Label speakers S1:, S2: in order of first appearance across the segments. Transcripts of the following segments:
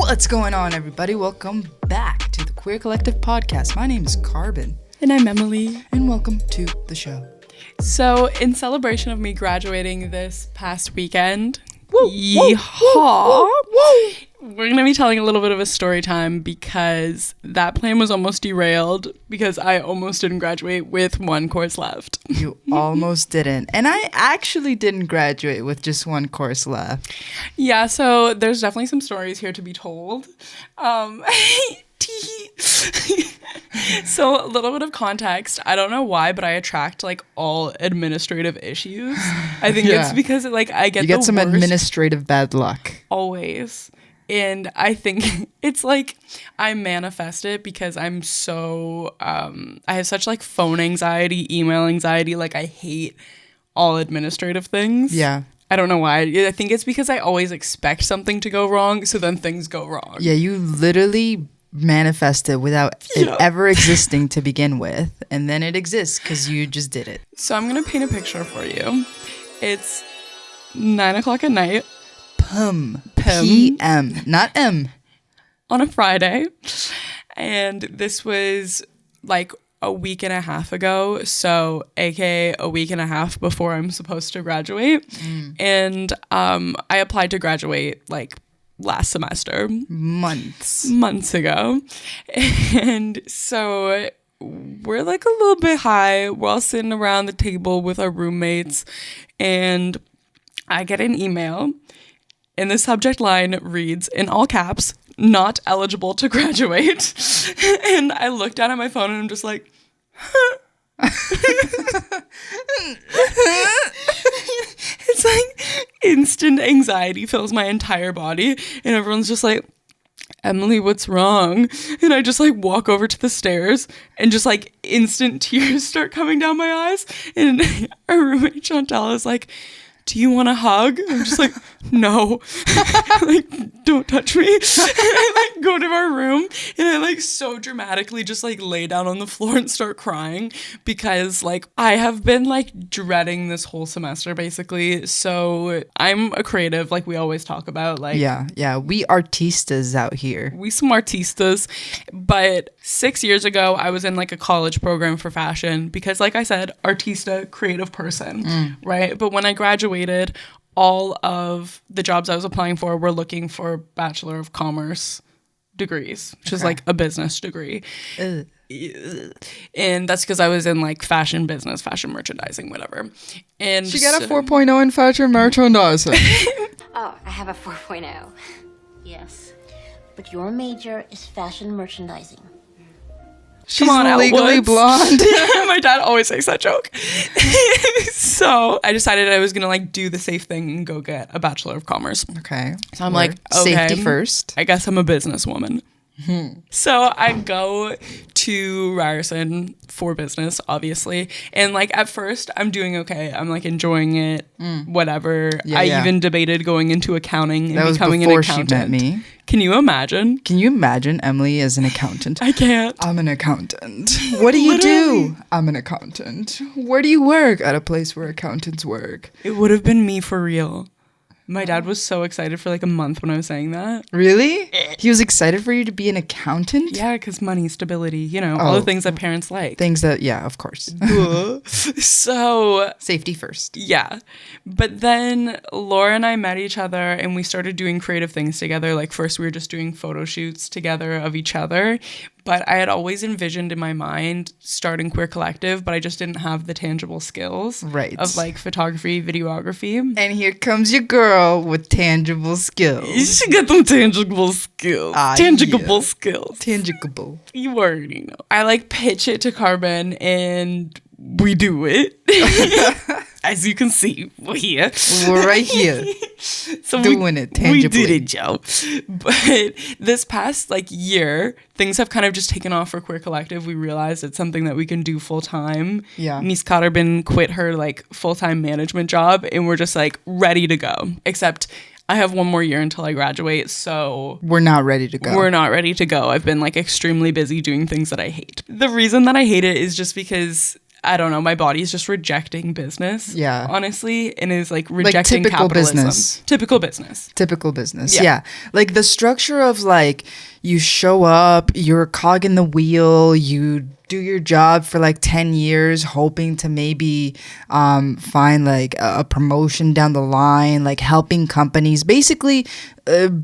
S1: What's going on, everybody? Welcome back to the Queer Collective podcast. My name is Karbon.
S2: And I'm Emily.
S1: And welcome to the show.
S2: So, in celebration of me graduating this past weekend,
S1: Woo,
S2: yeehaw, woo. We're going to be telling a little bit of a story time because that plan was almost derailed because I almost didn't graduate with one course left.
S1: You almost didn't. And I actually didn't graduate with just one course left.
S2: Yeah, so there's definitely some stories here to be told. So a little bit of context. I don't know why, but I attract like all administrative issues. I think it's because like I get
S1: you get some
S2: worst
S1: administrative bad luck.
S2: Always. And I think it's like I manifest it because I'm so I have such like phone anxiety, email anxiety. Like I hate all administrative things.
S1: Yeah.
S2: I don't know why. I think it's because I always expect something to go wrong, so then things go wrong.
S1: Yeah, you literally manifest it without it ever existing to begin with, and then it exists because you just did it.
S2: So I'm gonna paint a picture for you. It's 9:00 at night.
S1: PM, not M.
S2: On a Friday, and this was like a week and a half ago, so aka a week and a half before I'm supposed to graduate. And I applied to graduate like last semester, months ago. And so we're like a little bit high. We're all sitting around the table with our roommates, and I get an email, and the subject line reads in all caps, "Not eligible to graduate." And I looked down at my phone and I'm just like, It's like instant anxiety fills my entire body, and everyone's just like, "Emily, what's wrong?" And I just like walk over to the stairs and just like instant tears start coming down my eyes. And our roommate Chantal is like, "Do you want a hug?" I'm just like, "No." Like, "Don't touch me." And I like go to our room and I like so dramatically just like lay down on the floor and start crying because like I have been like dreading this whole semester basically. So I'm a creative, like we always talk about. Like
S1: yeah, we artistas out here.
S2: We some artistas. But 6 years ago, I was in like a college program for fashion because like I said, artista, creative person, right? But when I graduated, all of the jobs I was applying for were looking for Bachelor of Commerce degrees, which is like a business degree. And that's because I was in like fashion business, fashion merchandising, whatever. And
S1: she got a 4.0 in fashion merchandising.
S3: Oh, I have a 4.0. Yes. But your major is fashion merchandising.
S1: She's
S2: Come on,
S1: legally blonde.
S2: My dad always makes that joke. So I decided I was going to like do the safe thing and go get a Bachelor of Commerce.
S1: Okay.
S2: So I'm like, okay,
S1: safety first.
S2: I guess I'm a businesswoman. So I go to Ryerson for business, obviously. And like at first I'm doing okay. I'm like enjoying it, whatever. I even debated going into accounting and becoming an accountant.
S1: That was before she met me.
S2: Can you imagine?
S1: Can you imagine Emily as an accountant?
S2: I can't.
S1: I'm an accountant. What do you do? I'm an accountant. Where do you work? At a place where accountants work.
S2: It would have been me for real. My dad was so excited for like a month when I was saying that.
S1: Really? He was excited for you to be an accountant?
S2: Yeah, because money, stability, you know, all the things that parents like.
S1: Things that, yeah, of course.
S2: So.
S1: Safety first.
S2: Yeah. But then Laura and I met each other and we started doing creative things together. Like first we were just doing photo shoots together of each other. But I had always envisioned in my mind starting Queer Collective, but I just didn't have the tangible skills of like photography, videography.
S1: And here comes your girl with tangible skills.
S2: You should get them tangible skills. Tangible skills.
S1: Tangible.
S2: You already know. I like pitch it to Karbon and we do it. As you can see, we're here.
S1: We're right here.
S2: So
S1: doing it tangibly.
S2: We did it, Joe. But this past like year, things have kind of just taken off for Queer Collective. We realized it's something that we can do full time.
S1: Yeah.
S2: Miss Karbon quit her like full-time management job and we're just like ready to go. Except I have one more year until I graduate, so
S1: we're not ready to go.
S2: We're not ready to go. I've been like extremely busy doing things that I hate. The reason that I hate it is just because I don't know, my body's just rejecting business.
S1: Yeah.
S2: Honestly, and is like rejecting
S1: typical
S2: capitalism.
S1: business.
S2: Typical business.
S1: Typical business.
S2: Yeah.
S1: Yeah. Like the structure of like you show up, you're a cog in the wheel, you do your job for like 10 years hoping to maybe find like a promotion down the line, like helping companies. Basically,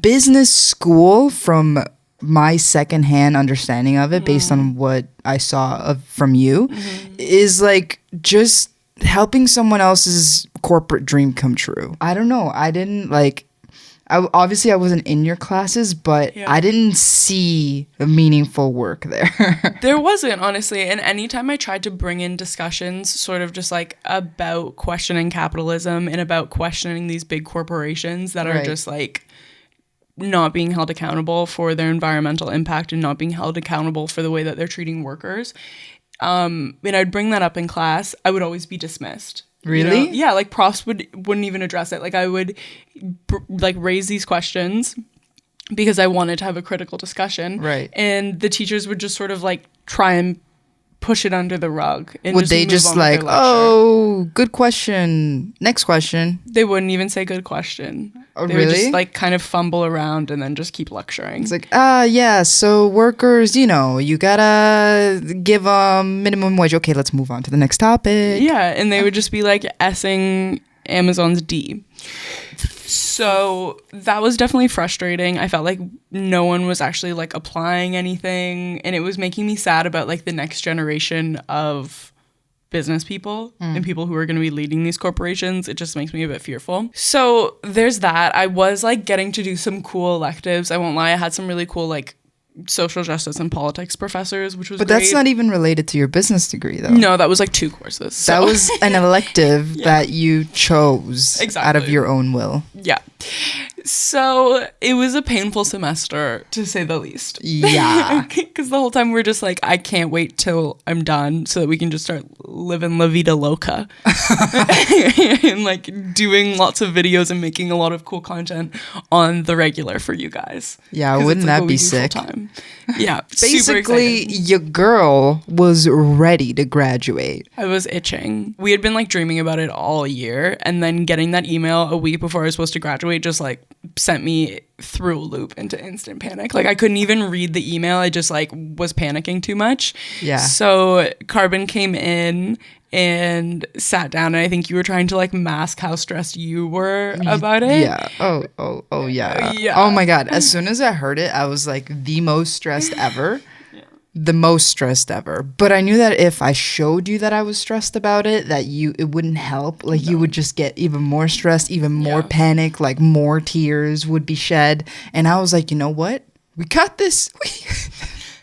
S1: business school, from my secondhand understanding of it, based on what I saw from you, is like just helping someone else's corporate dream come true. I don't know. I didn't like. Obviously, I wasn't in your classes, but I didn't see the meaningful work there.
S2: There wasn't, honestly. And anytime I tried to bring in discussions sort of just like about questioning capitalism and about questioning these big corporations that are just like not being held accountable for their environmental impact and not being held accountable for the way that they're treating workers, and I'd bring that up in class, I would always be dismissed.
S1: Really?
S2: You know? Yeah, like profs wouldn't even address it. Like I would like raise these questions because I wanted to have a critical discussion.
S1: Right.
S2: And the teachers would just sort of like try and push it under the rug. And
S1: Would they
S2: move
S1: just
S2: on with their
S1: like,
S2: lecture.
S1: oh, good question, next question?
S2: They wouldn't even say good question.
S1: Oh,
S2: They would
S1: really?
S2: just like kind of fumble around and then just keep lecturing.
S1: It's like, yeah, so workers, you know, you gotta give them minimum wage. Okay, let's move on to the next topic.
S2: Yeah, and they would just be like essing Amazon's D. So that was definitely frustrating. I felt like no one was actually like applying anything, and it was making me sad about like the next generation of business people and people who are going to be leading these corporations. It just makes me a bit fearful. So there's that. I was like getting to do some cool electives. I won't lie. I had some really cool like social justice and politics professors, which was
S1: But
S2: great.
S1: that's not even related to your business degree, though.
S2: No, that was like 2 courses. So.
S1: That was an elective that you chose out of
S2: Exactly.
S1: your own will.
S2: Yeah. So it was a painful semester, to say the least.
S1: Yeah.
S2: Because the whole time we're just like, I can't wait till I'm done so that we can just start living La Vida Loca. And like doing lots of videos and making a lot of cool content on the regular for you guys.
S1: Yeah,
S2: 'Cause
S1: wouldn't
S2: it's, like,
S1: that
S2: what
S1: be
S2: we do
S1: sick?
S2: full-time. Yeah. super
S1: Basically,
S2: excited.
S1: your girl was ready to graduate.
S2: I was itching. We had been like dreaming about it all year, and then getting that email a week before I was supposed to graduate just like sent me through a loop into instant panic. Like I couldn't even read the email. I just like was panicking too much.
S1: Yeah.
S2: So Karbon came in and sat down, and I think you were trying to like mask how stressed you were about it.
S1: Yeah. Oh, yeah.
S2: Yeah.
S1: Oh my God. As soon as I heard it, I was like the most stressed ever. The most stressed ever. But I knew that if I showed you that I was stressed about it, that it wouldn't help. Like you would just get even more stressed, even more panic, like more tears would be shed. And I was like, you know what? We got this.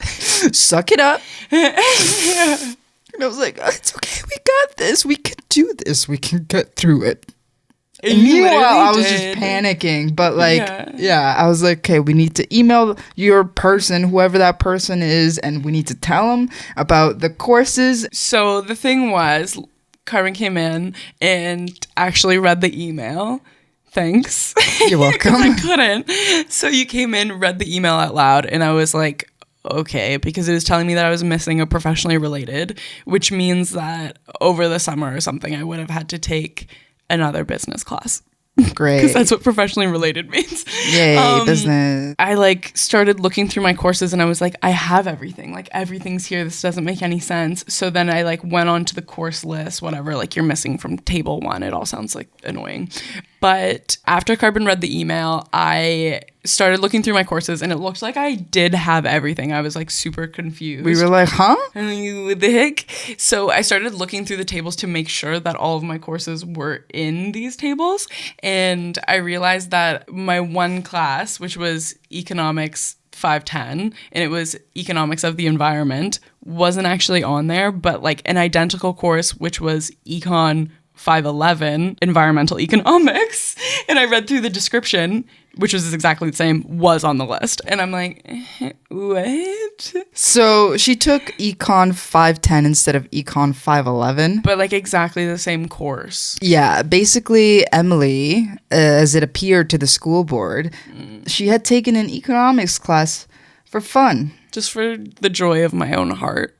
S1: Suck it up. And I was like, oh, it's okay. We got this. We can do this. We can get through it. And
S2: You
S1: meanwhile, I was
S2: literally
S1: just
S2: did.
S1: panicking. But like, yeah, I was like, okay, we need to email your person, whoever that person is, and we need to tell them about the courses.
S2: So the thing was, Karbon came in and actually read the email. Thanks.
S1: You're welcome.
S2: I couldn't. So you came in, read the email out loud, and I was like, okay, because it was telling me that I was missing a professionally related, which means that over the summer or something, I would have had to take another business class.
S1: Great.
S2: Because that's what professionally related means.
S1: Yay, business.
S2: I like started looking through my courses and I was like, I have everything. Like everything's here. This doesn't make any sense. So then I like went on to the course list, whatever, like you're missing from table 1. It all sounds like annoying. But after Karbon read the email, I started looking through my courses and it looked like I did have everything. I was like super confused.
S1: We were like, huh?
S2: I'm like, what the heck? So I started looking through the tables to make sure that all of my courses were in these tables. And I realized that my one class, which was Economics 510, and it was Economics of the Environment, wasn't actually on there, but like an identical course, which was Econ 511, Environmental Economics. And I read through the description, which was exactly the same, was on the list. And I'm like, what?
S1: So she took Econ 510 instead of Econ 511.
S2: But like exactly the same course.
S1: Yeah, basically Emily, as it appeared to the school board, she had taken an economics class for fun.
S2: Just for the joy of my own heart.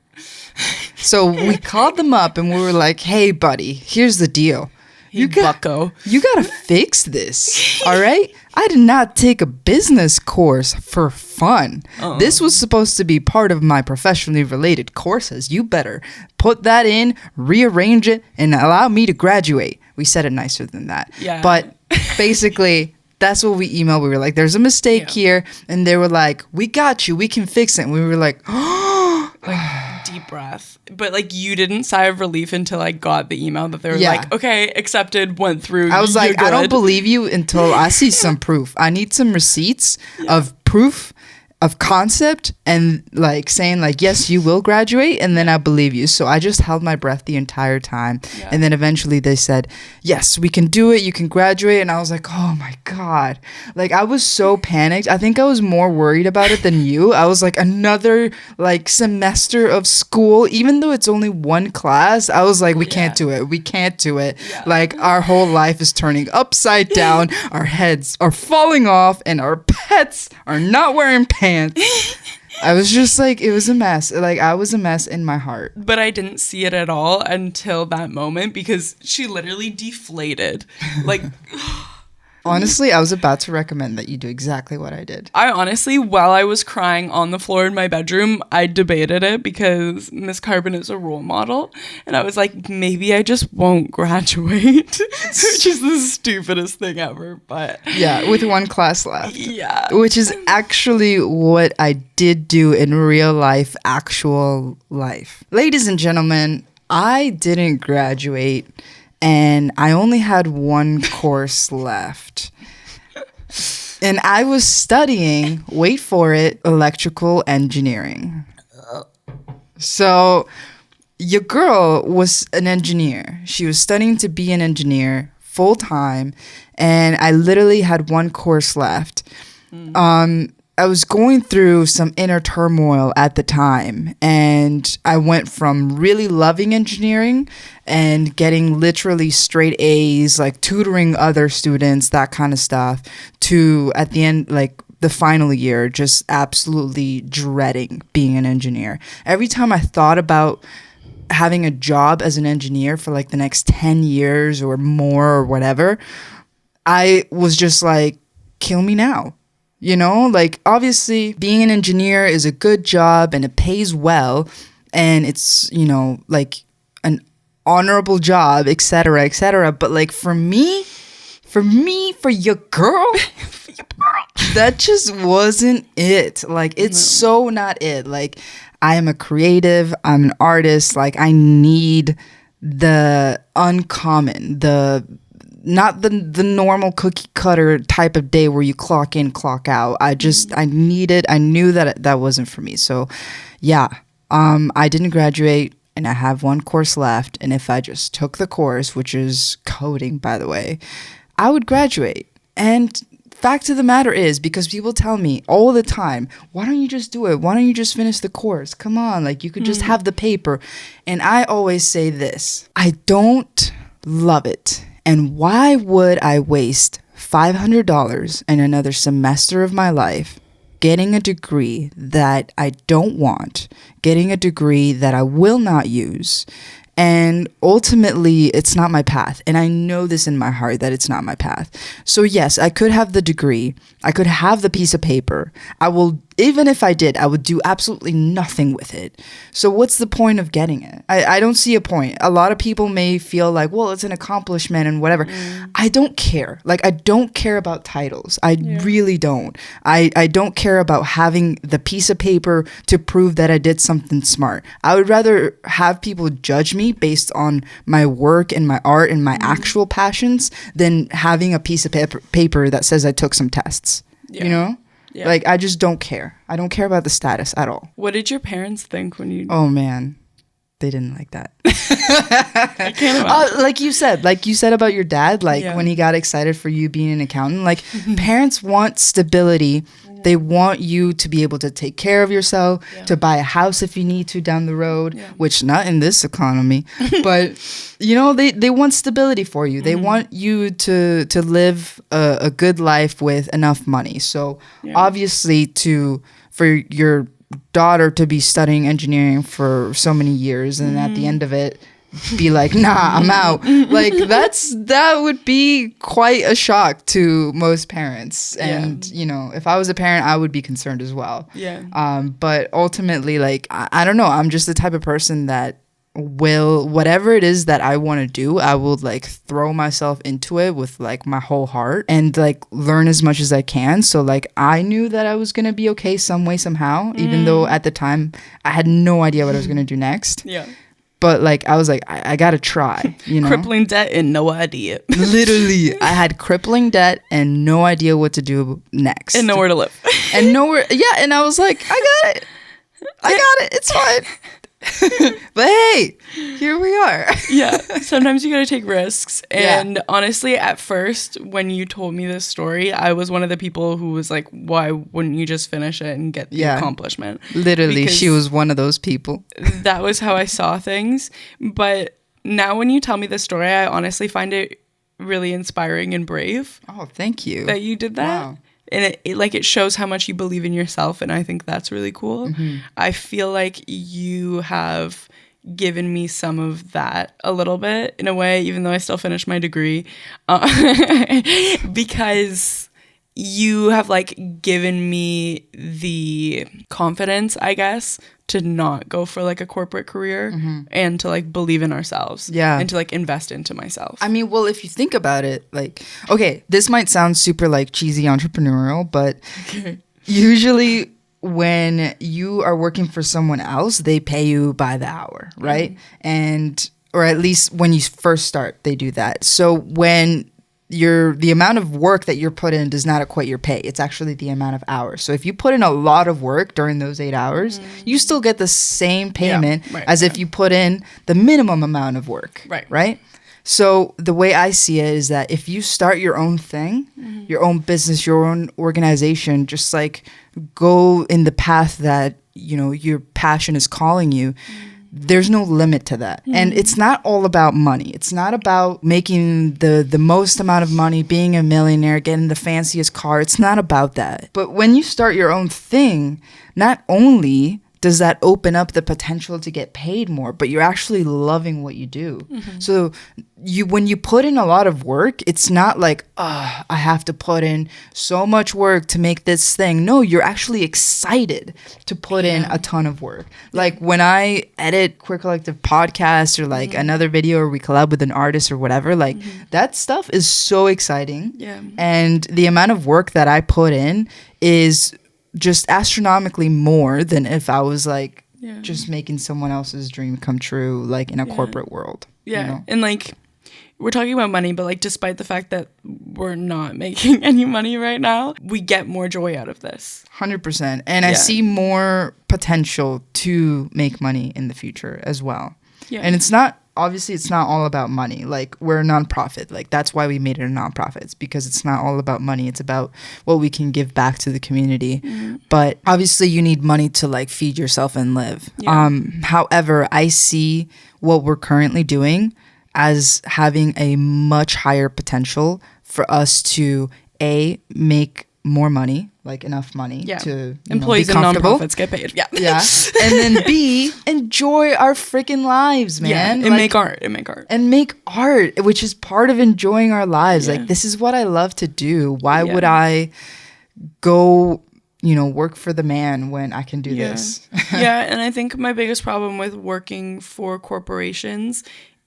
S1: So we called them up and we were like, hey, buddy, here's the deal.
S2: Bucko.
S1: You gotta fix this, all right? I did not take a business course for fun. This was supposed to be part of my professionally related courses. You better put that in, rearrange it, and allow me to graduate. We said it nicer than that.
S2: Yeah.
S1: But basically, that's what we emailed. We were like, there's a mistake here. And they were like, we got you. We can fix it. And we were like,
S2: Like, deep breath. But, like, you didn't sigh of relief until I got the email that they were like, okay, accepted, went through.
S1: I was like,
S2: you're
S1: I don't
S2: good.
S1: believe you until I see some proof. I need some receipts of proof of concept and like saying like, yes, you will graduate, and then I believe you. So I just held my breath the entire time.
S2: Yeah.
S1: And then eventually they said, yes, we can do it, you can graduate. And I was like, oh my God. Like I was so panicked. I think I was more worried about it than you. I was like, another like semester of school, even though it's only one class, I was like, we can't do it. We can't do it.
S2: Yeah.
S1: Like our whole life is turning upside down. Our heads are falling off and our pets are not wearing pants. I was just like, it was a mess. Like I was a mess in my heart.
S2: But I didn't see it at all until that moment because she literally deflated. Like,
S1: Honestly, I was about to recommend that you do exactly what I did.
S2: I honestly, while I was crying on the floor in my bedroom, I debated it because Miss Karbon is a role model. And I was like, maybe I just won't graduate, which is the stupidest thing ever. But
S1: Yeah, with one class left.
S2: yeah.
S1: Which is actually what I did do in real life, actual life. Ladies and gentlemen, I didn't graduate and I only had one course left. And I was studying, wait for it, electrical engineering. So your girl was an engineer. She was studying to be an engineer full time, and I literally had one course left. I was going through some inner turmoil at the time, and I went from really loving engineering and getting literally straight A's, like tutoring other students, that kind of stuff, to at the end, like the final year, just absolutely dreading being an engineer. Every time I thought about having a job as an engineer for like the next 10 years or more or whatever, I was just like, kill me now. You know, like obviously being an engineer is a good job and it pays well and it's, you know, like an honorable job, etc., etc. But like for me, for your girl, that just wasn't it. Like it's so not it. Like I am a creative, I'm an artist, like I need the uncommon, not the normal cookie cutter type of day where you clock in, clock out. I knew that that wasn't for me. So yeah, I didn't graduate and I have one course left. And if I just took the course, which is coding, by the way, I would graduate. And fact of the matter is, because people tell me all the time, why don't you just do it? Why don't you just finish the course? Come on, like you could just have the paper. And I always say this, I don't love it. And why would I waste $500 and another semester of my life getting a degree that I don't want, getting a degree that I will not use? And ultimately, it's not my path. And I know this in my heart that it's not my path. So yes, I could have the degree. I could have the piece of paper. Even if I did, I would do absolutely nothing with it. So what's the point of getting it? I don't see a point. A lot of people may feel like, well, it's an accomplishment and whatever. I don't care. Like, I don't care about titles. I really don't. I don't care about having the piece of paper to prove that I did something smart. I would rather have people judge me based on my work and my art and my actual passions than having a piece of paper that says I took some tests. You know?
S2: Yeah.
S1: Like, I just don't care. I don't care about the status at all.
S2: What did your parents think when you...
S1: Oh, man. They didn't like that.
S2: I can't imagine.
S1: Like you said about your dad, like when he got excited for you being an accountant, like parents want stability. They want you to be able to take care of yourself, to buy a house if you need to down the road, which not in this economy, but you know, they want stability for you. They want you to live a good life with enough money. So obviously for your daughter to be studying engineering for so many years, and at the end of it be like, nah, I'm out. Like that would be quite a shock to most parents. And you know, if I was a parent, I would be concerned as well. But ultimately, like, I don't know, I'm just the type of person that will, whatever it is that I want to do, I will like throw myself into it with like my whole heart and like learn as much as I can. So like I knew that I was gonna be okay some way somehow, even though at the time I had no idea what I was gonna do next. But like I was like, I gotta try, you know.
S2: Crippling debt and no idea.
S1: Literally, I had crippling debt and no idea what to do next,
S2: and nowhere to live,
S1: and nowhere. Yeah, and I was like, I got it, it's fine. But hey, here we are.
S2: Sometimes you gotta take risks. And honestly, at first when you told me this story, I was one of the people who was like, why wouldn't you just finish it and get the accomplishment?
S1: Literally,
S2: because
S1: she was one of those people.
S2: That was how I saw things. But now when you tell me the story, I honestly find it really inspiring and brave.
S1: Oh, thank you
S2: that you did that.
S1: Wow.
S2: And it shows how much you believe in yourself, and I think that's really cool. I feel like you have given me some of that a little bit in a way, even though I still finished my degree, because you have like given me the confidence, I guess, to not go for like a corporate career and to like believe in ourselves and to like invest into myself.
S1: I mean, well, if you think about it, like, okay, this might sound super like cheesy entrepreneurial, but usually when you are working for someone else, they pay you by the hour, right? And or at least when you first start, they do that. So when the amount of work that you're put in does not equate your pay. It's actually the amount of hours. So if you put in a lot of work during those 8 hours, you still get the same payment as if you put in the minimum amount of work. Right? So the way I see it is that if you start your own thing, your own business, your own organization, just like go in the path that, you know, your passion is calling you, there's no limit to that. And it's not all about money. It's not about making the most amount of money, being a millionaire, getting the fanciest car. It's not about that. But when you start your own thing, not only does that open up the potential to get paid more, but you're actually loving what you do. So when you put in a lot of work, it's not like, I have to put in so much work to make this thing. No, you're actually excited to put in a ton of work. Like when I edit Queer Collective podcast or like another video or we collab with an artist or whatever, like that stuff is so exciting. And the amount of work that I put in is just astronomically more than if I was like just making someone else's dream come true, like in a corporate world. You know?
S2: And like we're talking about money, but like despite the fact that we're not making any money right now, we get more joy out of this.
S1: 100%. And I see more potential to make money in the future as well. And it's not, obviously it's not all about money. Like we're a nonprofit. Like that's why we made it a nonprofit. It's because it's not all about money. It's about what we can give back to the community. But obviously you need money to like feed yourself and live. However, I see what we're currently doing as having a much higher potential for us to make more money, like enough money to
S2: employees
S1: be
S2: and
S1: comfortable.
S2: nonprofits get paid.
S1: And then B, enjoy our freaking lives, man.
S2: And make art.
S1: And make art, which is part of enjoying our lives. Like this is what I love to do. Why would I go, work for the man when I can do this?
S2: And I think my biggest problem with working for corporations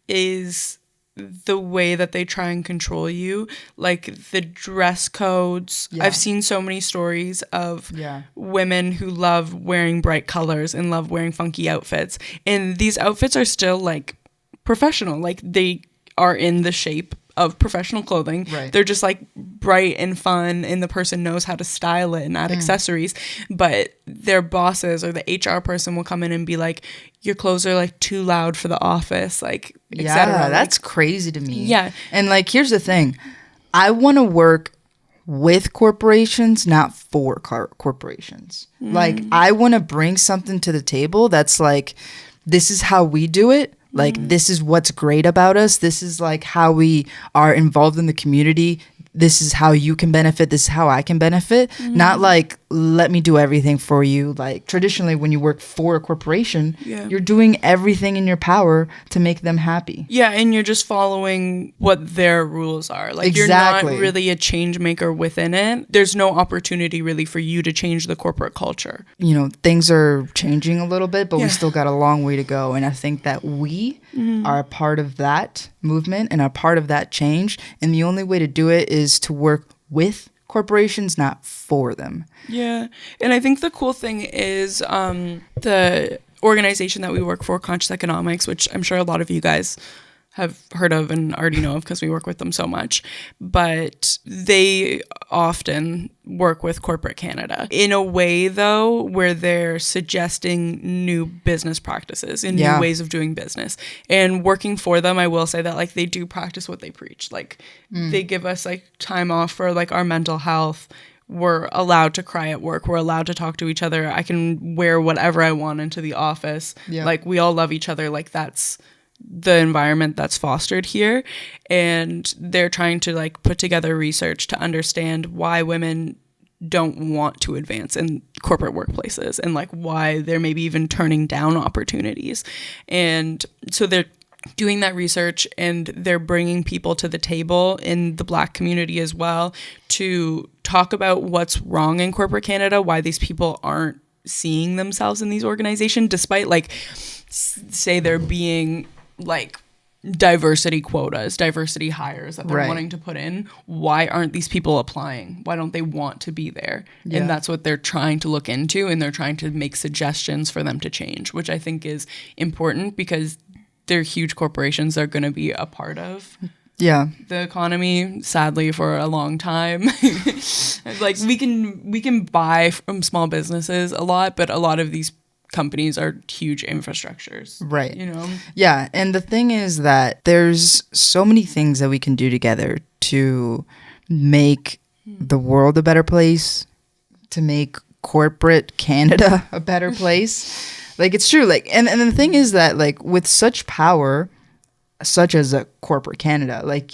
S2: is the way that they try and control you, like the dress codes. I've seen so many stories of women who love wearing bright colors and love wearing funky outfits, and these outfits are still like professional, like they are in the shape of professional clothing. They're just like bright and fun, and the person knows how to style it and add accessories, but their bosses or the HR person will come in and be like, your clothes are like too loud for the office, like etc.
S1: That's crazy to me. And like here's the thing, I want to work with corporations, not for corporations. Like I want to bring something to the table that's like, this is how we do it. Like, this is what's great about us. This is like how we are involved in the community. This is how you can benefit. This is how I can benefit. Not like, let me do everything for you. Like traditionally when you work for a corporation,
S2: Yeah.
S1: you're doing everything in your power to make them happy.
S2: Yeah, and you're just following what their rules are. Like
S1: Exactly.
S2: you're not really a change maker within it. There's no opportunity really for you to change the corporate culture.
S1: You know, things are changing a little bit, but
S2: Yeah.
S1: we still got a long way to go. And I think that we are a part of that movement and a part of that change. And the only way to do it is to work with corporations, not for them.
S2: Yeah. And I think the cool thing is the organization that we work for, Conscious Economics, which I'm sure a lot of you guys have heard of and already know of because we work with them so much, but they often work with corporate Canada in a way though where they're suggesting new business practices and new ways of doing business. And working for them, I will say that like they do practice what they preach. Like they give us like time off for like our mental health. We're allowed to cry at work. We're allowed to talk to each other. I can wear whatever I want into the office.
S1: Yeah.
S2: Like we all love each other. Like that's the environment that's fostered here. And they're trying to like put together research to understand why women don't want to advance in corporate workplaces and like why they're maybe even turning down opportunities. And so they're doing that research and they're bringing people to the table in the Black community as well to talk about what's wrong in corporate Canada, why these people aren't seeing themselves in these organizations despite like say there being like diversity quotas, diversity hires that they're wanting to put in. Why aren't these people applying? Why don't they want to be there?
S1: Yeah.
S2: And that's what they're trying to look into, and they're trying to make suggestions for them to change, which I think is important because they're huge corporations. They're going to be a part of the economy, sadly, for a long time. Like we can buy from small businesses a lot, but a lot of these companies are huge infrastructures.
S1: Right.
S2: You know?
S1: Yeah. And the thing is that there's so many things that we can do together to make the world a better place, to make corporate Canada a better place. Like it's true. Like and the thing is that like with such power, such as a corporate Canada, like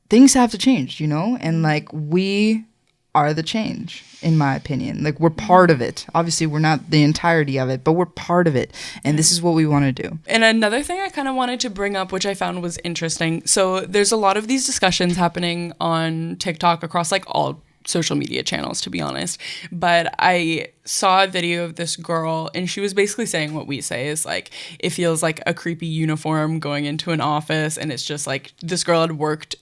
S1: things have to change, you know? And like we are the change, in my opinion. Like we're part of it. Obviously we're not the entirety of it, but we're part of it. And this is what we want to do.
S2: And another thing I kind of wanted to bring up, which I found was interesting. So there's a lot of these discussions happening on TikTok across like all social media channels, to be honest. But I saw a video of this girl and she was basically saying what we say is like, it feels like a creepy uniform going into an office. And it's just like this girl had worked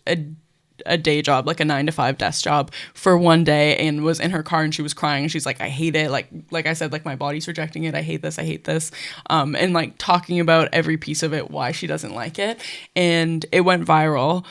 S2: a day job, like a 9-to-5 desk job for one day and was in her car and she was crying and she's like, I hate it. Like I said, like my body's rejecting it. I hate this. And like talking about every piece of it, why she doesn't like it. And it went viral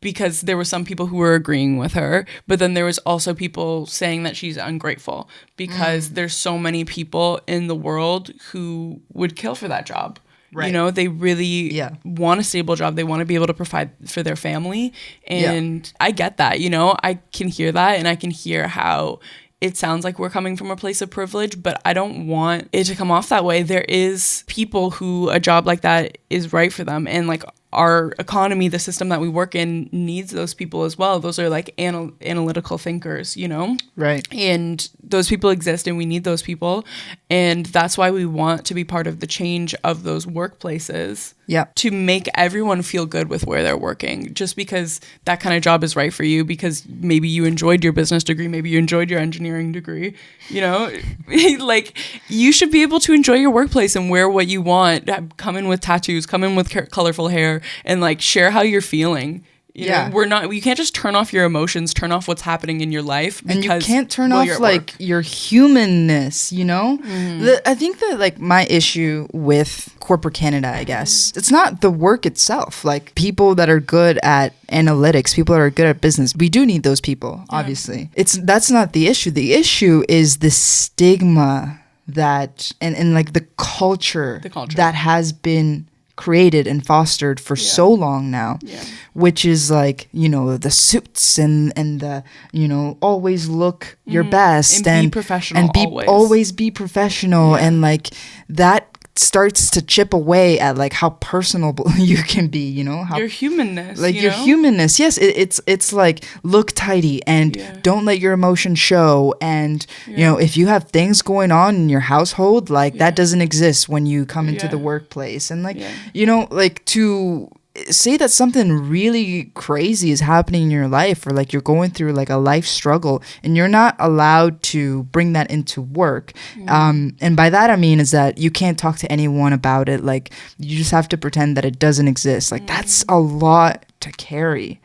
S2: because there were some people who were agreeing with her, but then there was also people saying that she's ungrateful because there's so many people in the world who would kill for that job. Right. You know, they really want a stable job. They want to be able to provide for their family. And I get that, you know, I can hear that and I can hear how it sounds like we're coming from a place of privilege, but I don't want it to come off that way. There is people who a job like that is right for them. And like our economy, the system that we work in needs those people as well. Those are like analytical thinkers, you know? Right. And those people exist and we need those people. And that's why we want to be part of the change of those workplaces. Yeah. To make everyone feel good with where they're working, just because that kind of job is right for you, because maybe you enjoyed your business degree, maybe you enjoyed your engineering degree, you know, like you should be able to enjoy your workplace and wear what you want, come in with tattoos, come in with colorful hair, and like share how you're feeling. You know, you can't just turn off your emotions, turn off what's happening in your life.
S1: And you can't turn off like your humanness, you know? I think that like my issue with corporate Canada, I guess, it's not the work itself. Like people that are good at analytics, people that are good at business, we do need those people, obviously. That's not the issue. The issue is the stigma that, and like the culture that has been created and fostered for so long now, which is like, you know, the suits and the, you know, always look your best and
S2: be professional,
S1: and always be professional, and like that starts to chip away at like how personable you can be, you know, how
S2: Your humanness.
S1: like
S2: you
S1: your
S2: know?
S1: humanness. Yes, it's like look tidy and don't let your emotions show. And you know, if you have things going on in your household, like that doesn't exist when you come into the workplace. And like you know, like to say that something really crazy is happening in your life, or like you're going through like a life struggle and you're not allowed to bring that into work. And by that I mean is that you can't talk to anyone about it. Like you just have to pretend that it doesn't exist. Like that's a lot to carry.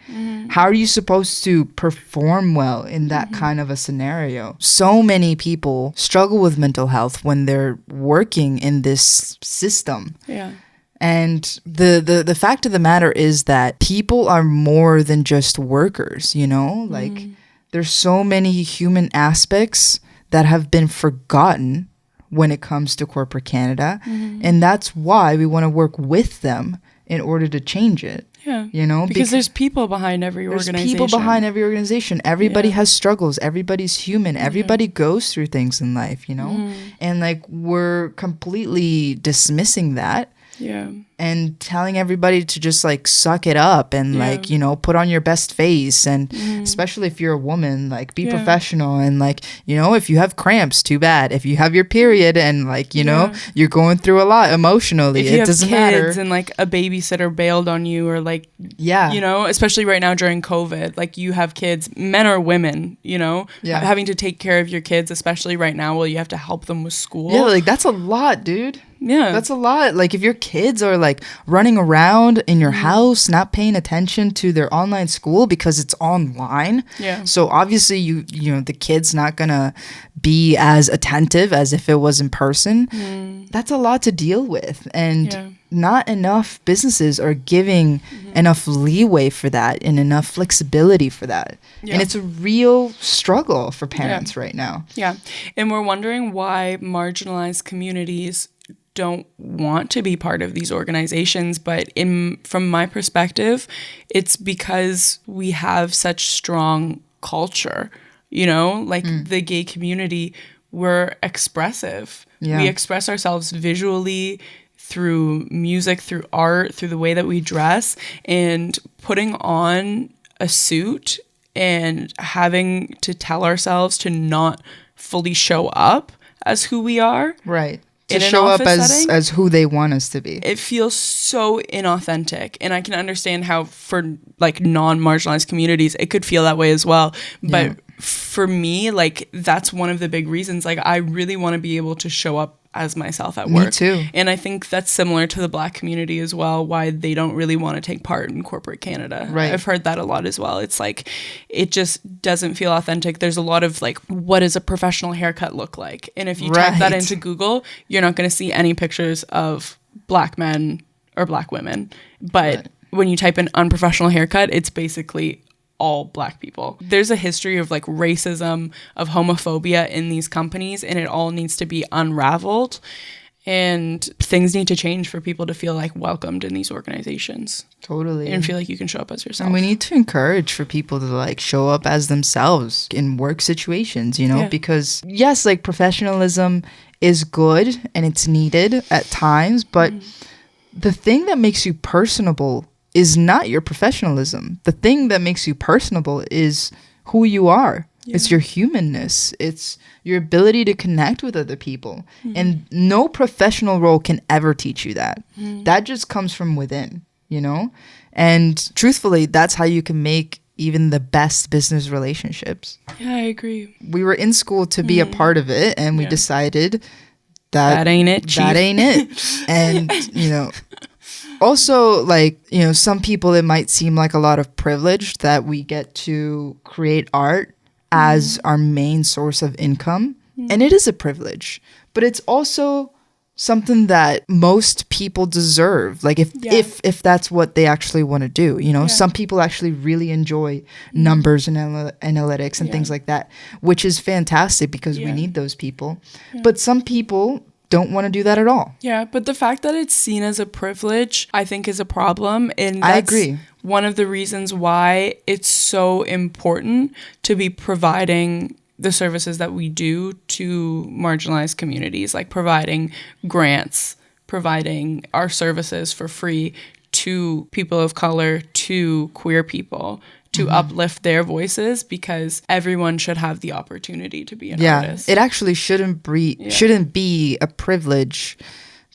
S1: How are you supposed to perform well in that kind of a scenario? So many people struggle with mental health when they're working in this system.
S2: Yeah.
S1: And the fact of the matter is that people are more than just workers, you know? Like there's so many human aspects that have been forgotten when it comes to corporate Canada. And that's why we want to work with them in order to change it.
S2: Yeah.
S1: You know?
S2: Because there's people behind every
S1: there's
S2: organization.
S1: people behind every organization. Everybody has struggles. Everybody's human. Everybody goes through things in life, you know? And like we're completely dismissing that.
S2: Yeah.
S1: And telling everybody to just like suck it up and like, you know, put on your best face. And especially if you're a woman, like be professional. And like, you know, if you have cramps, too bad. If you have your period and like, you know, you're going through a lot emotionally,
S2: If you
S1: it
S2: have
S1: doesn't
S2: kids
S1: matter.
S2: and like a babysitter bailed on you, or like, you know, especially right now during COVID, like you have kids, men or women, you know, having to take care of your kids, especially right now while you have to help them with school.
S1: Yeah, like that's a lot, dude.
S2: Yeah.
S1: That's a lot. Like if your kids are like running around in your house, not paying attention to their online school because it's online.
S2: Yeah.
S1: So obviously you know, the kid's not going to be as attentive as if it was in person. That's a lot to deal with. And not enough businesses are giving enough leeway for that and enough flexibility for that. And it's a real struggle for parents right now.
S2: Yeah. And we're wondering why marginalized communities don't want to be part of these organizations, but from my perspective, it's because we have such strong culture, you know, like the gay community, we're expressive. We express ourselves visually through music, through art, through the way that we dress, and putting on a suit and having to tell ourselves to not fully show up as who we are.
S1: Right. To
S2: In an
S1: show up
S2: office setting,
S1: as who they want us to be.
S2: It feels so inauthentic. And I can understand how for like non-marginalized communities, it could feel that way as well. But for me, like that's one of the big reasons. Like I really want to be able to show up as myself at work.
S1: Me too.
S2: And I think that's similar to the Black community as well, why they don't really want to take part in corporate Canada.
S1: Right.
S2: I've heard that a lot as well. It's like, it just doesn't feel authentic. There's a lot of like, what does a professional haircut look like? And if you type that into Google, you're not going to see any pictures of Black men or Black women. But when you type in unprofessional haircut, it's basically all Black people. There's a history of like racism, of homophobia in these companies, and it all needs to be unraveled. And things need to change for people to feel like welcomed in these organizations.
S1: Totally.
S2: And feel like you can show up as yourself.
S1: And we need to encourage for people to like show up as themselves in work situations, you know, because yes, like professionalism is good and it's needed at times, but the thing that makes you personable is not your professionalism. The thing that makes you personable is who you are. It's your humanness. It's your ability to connect with other people. And no professional role can ever teach you that. That just comes from within, you know? And truthfully, that's how you can make even the best business relationships.
S2: Yeah, I agree.
S1: We were in school to be a part of it, and we decided
S2: that ain't it, chief.
S1: That ain't it. And, you know, also, like, you know, some people, it might seem like a lot of privilege that we get to create art as our main source of income. And it is a privilege, but it's also something that most people deserve. Like if that's what they actually want to do, you know, some people actually really enjoy numbers and analytics and things like that, which is fantastic because we need those people. But some people don't want to do that at all.
S2: Yeah, but the fact that it's seen as a privilege, I think, is a problem. And
S1: I agree.
S2: One of the reasons why it's so important to be providing the services that we do to marginalized communities, like providing grants, providing our services for free to people of color, to queer people, to uplift their voices, because everyone should have the opportunity to be an artist.
S1: It actually shouldn't be a privilege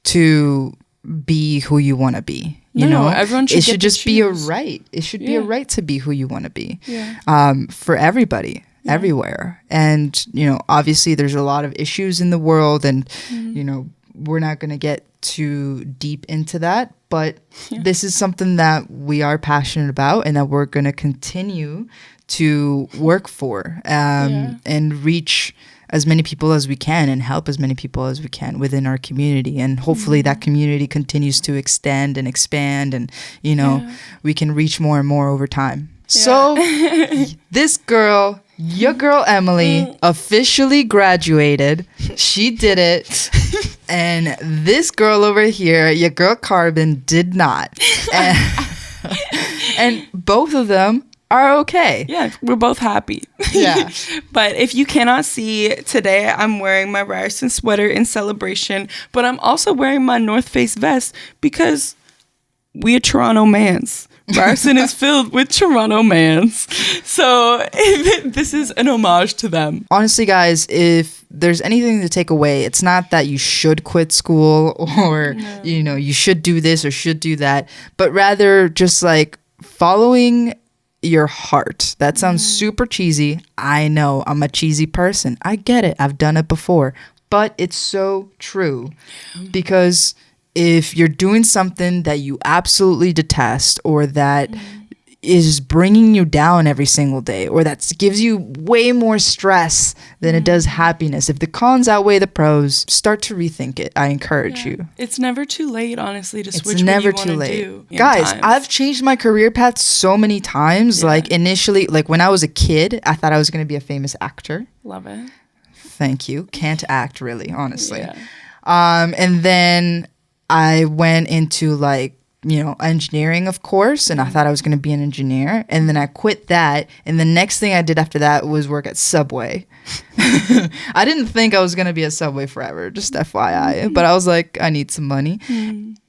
S1: to be who you want to be. You know,
S2: everyone should.
S1: It should just be a
S2: choose.
S1: right. It should be a right to be who you want to be.
S2: Yeah.
S1: For everybody, everywhere. And you know, obviously, there's a lot of issues in the world, and you know, we're not going to get too deep into that. But this is something that we are passionate about, and that we're going to continue to work for, and reach as many people as we can and help as many people as we can within our community. And hopefully that community continues to extend and expand, and, you know, we can reach more and more over time. So this girl, your girl Emily, officially graduated. She did it. And this girl over here, your girl Karbon, did not. And both of them are okay.
S2: Yeah, we're both happy.
S1: Yeah.
S2: But if you cannot see, today I'm wearing my Ryerson sweater in celebration, but I'm also wearing my North Face vest because we are Toronto mans. Ryerson is filled with Toronto mans. So this is an homage to them.
S1: Honestly, guys, if there's anything to take away, it's not that you should quit school or, you know, you should do this or should do that, but rather just like following your heart. That sounds super cheesy. I know, I'm a cheesy person. I get it. I've done it before. But it's so true. Because if you're doing something that you absolutely detest, or that is bringing you down every single day, or that gives you way more stress than it does happiness, if the cons outweigh the pros, start to rethink it. I encourage you.
S2: It's never too late, honestly, to switch
S1: It's never
S2: what you
S1: too
S2: want to
S1: late.
S2: do.
S1: Guys, I've changed my career path so many times. Like initially, like when I was a kid, I thought I was going to be a famous actor.
S2: Love it.
S1: Thank you. Can't act really, honestly.
S2: Yeah.
S1: And then I went into like, you know, engineering, of course, and I thought I was going to be an engineer, and then I quit that, and the next thing I did after that was work at Subway. I didn't think I was going to be at Subway forever, just FYI, but I was like, I need some money.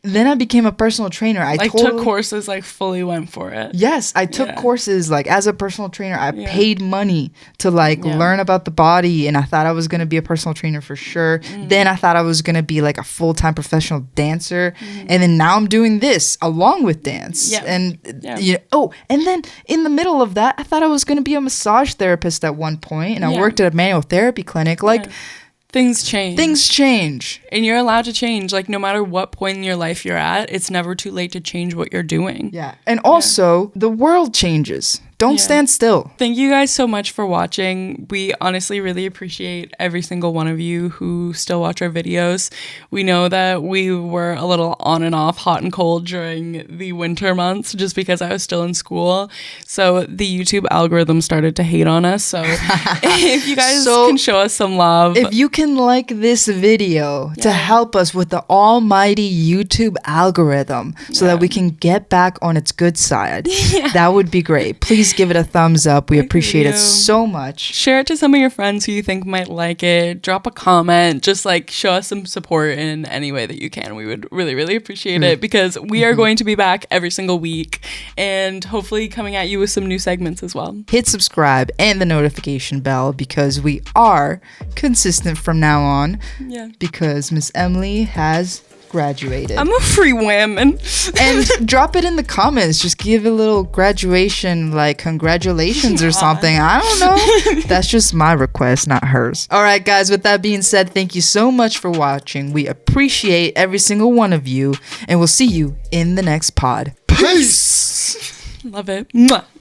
S1: Then I became a personal trainer. I
S2: took courses, like fully went for it.
S1: Yes, I took courses like as a personal trainer. I paid money to like learn about the body, and I thought I was going to be a personal trainer for sure. Then I thought I was going to be like a full-time professional dancer, and then now I'm doing this along with dance. And you know, and then in the middle of that, I thought I was going to be a massage therapist at one point, and I worked at a manual therapy clinic. Like
S2: things change.
S1: Things change.
S2: And you're allowed to change. Like, no matter what point in your life you're at, it's never too late to change what you're doing.
S1: Yeah. And also, the world changes. Don't stand still.
S2: Thank you guys so much for watching. We honestly really appreciate every single one of you who still watch our videos. We know that we were a little on and off, hot and cold during the winter months just because I was still in school. So the YouTube algorithm started to hate on us. So if you guys can show us some love.
S1: If you can like this video to help us with the almighty YouTube algorithm so that we can get back on its good side, that would be great. Please give it a thumbs up. We appreciate it so much.
S2: Share it to some of your friends who you think might like it. Drop a comment. Just like show us some support in any way that you can. We would really, really appreciate it, because we are going to be back every single week and hopefully coming at you with some new segments as well.
S1: Hit subscribe and the notification bell, because we are consistent from now on. Yeah. Because Miss Emily has graduated.
S2: I'm a free woman.
S1: And drop it in the comments. Just give a little graduation, like congratulations or something. I don't know. That's just my request, not hers. All right, guys, with that being said, thank you so much for watching. We appreciate every single one of you, and we'll see you in the next pod. Peace.
S2: Love it. Mwah.